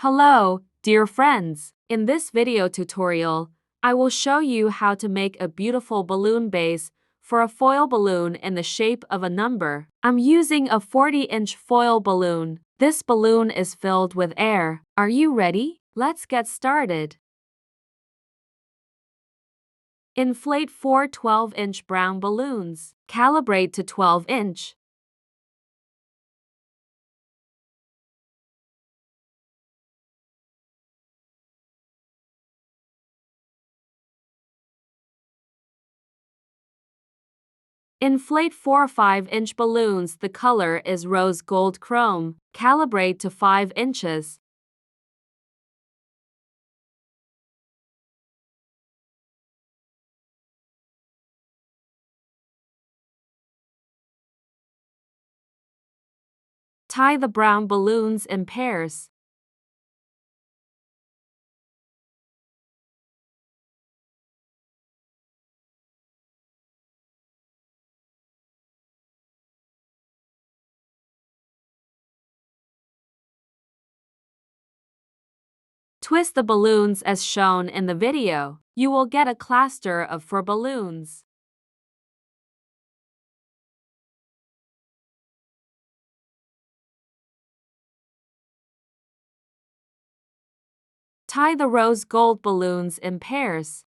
Hello, dear friends. In this video tutorial, I will show you how to make a beautiful balloon base for a foil balloon in the shape of a number. I'm using a 40-inch foil balloon. This balloon is filled with air. Are you ready? Let's get started. Inflate 4 12-inch brown balloons. Calibrate to 12-inch. Inflate 4 5-inch balloons. The color is rose gold chrome. Calibrate to 5 inches. Tie the brown balloons in pairs. Twist the balloons as shown in the video. You will get a cluster of 4 balloons. Tie the rose gold balloons in pairs.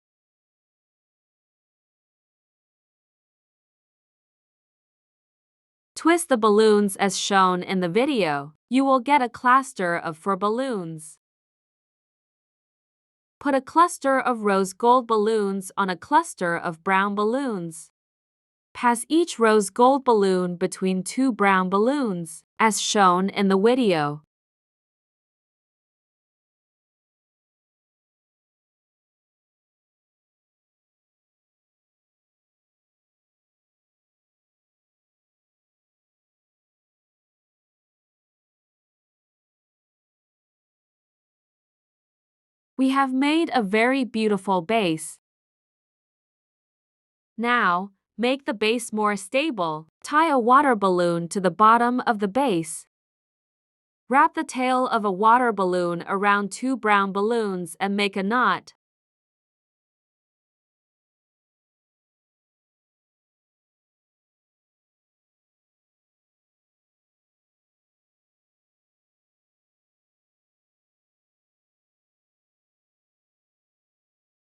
Twist the balloons as shown in the video. You will get a cluster of 4 balloons. Put a cluster of rose gold balloons on a cluster of brown balloons. Pass each rose gold balloon between 2 brown balloons, as shown in the video. We have made a very beautiful base. Now, make the base more stable. Tie a water balloon to the bottom of the base. Wrap the tail of a water balloon around 2 brown balloons and make a knot.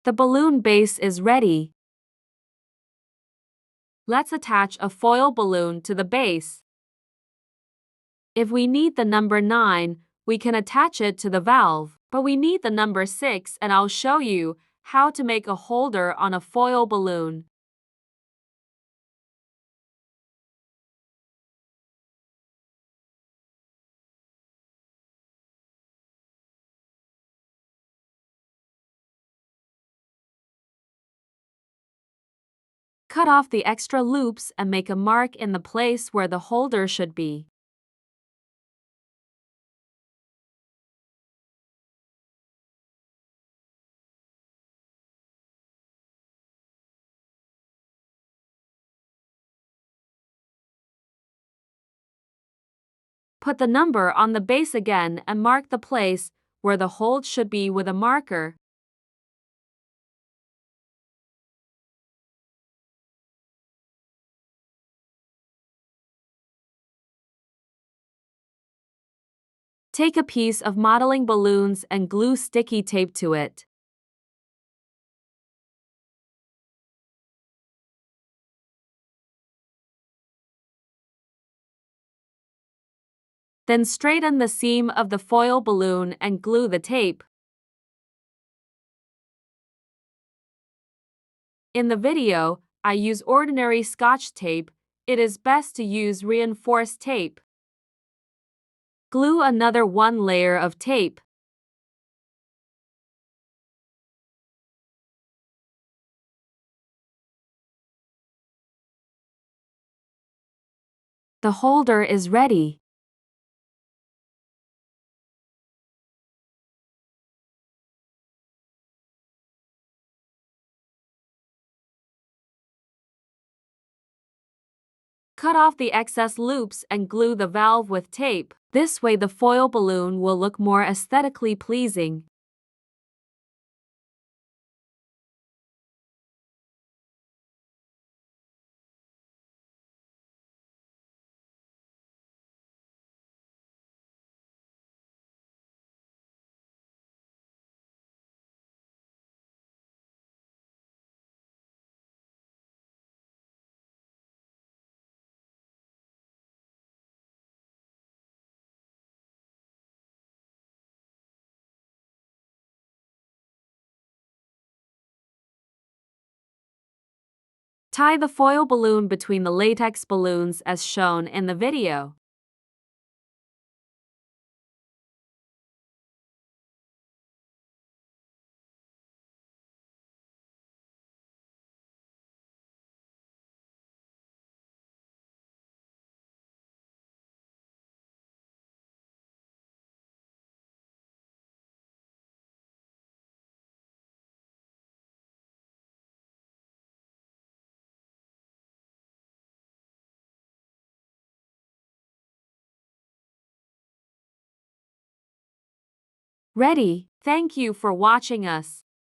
The balloon base is ready. Let's attach a foil balloon to the base. If we need the number 9, we can attach it to the valve, but we need the number 6, and I'll show you how to make a holder on a foil balloon. Cut off the extra loops and make a mark in the place where the holder should be. Put the number on the base again and mark the place where the hold should be with a marker. Take a piece of modeling balloons and glue sticky tape to it. Then straighten the seam of the foil balloon and glue the tape. In the video, I use ordinary Scotch tape. It is best to use reinforced tape. Glue another 1 layer of tape. The holder is ready. Cut off the excess loops and glue the valve with tape. This way the foil balloon will look more aesthetically pleasing. Tie the foil balloon between the latex balloons as shown in the video. Ready. Thank you for watching us.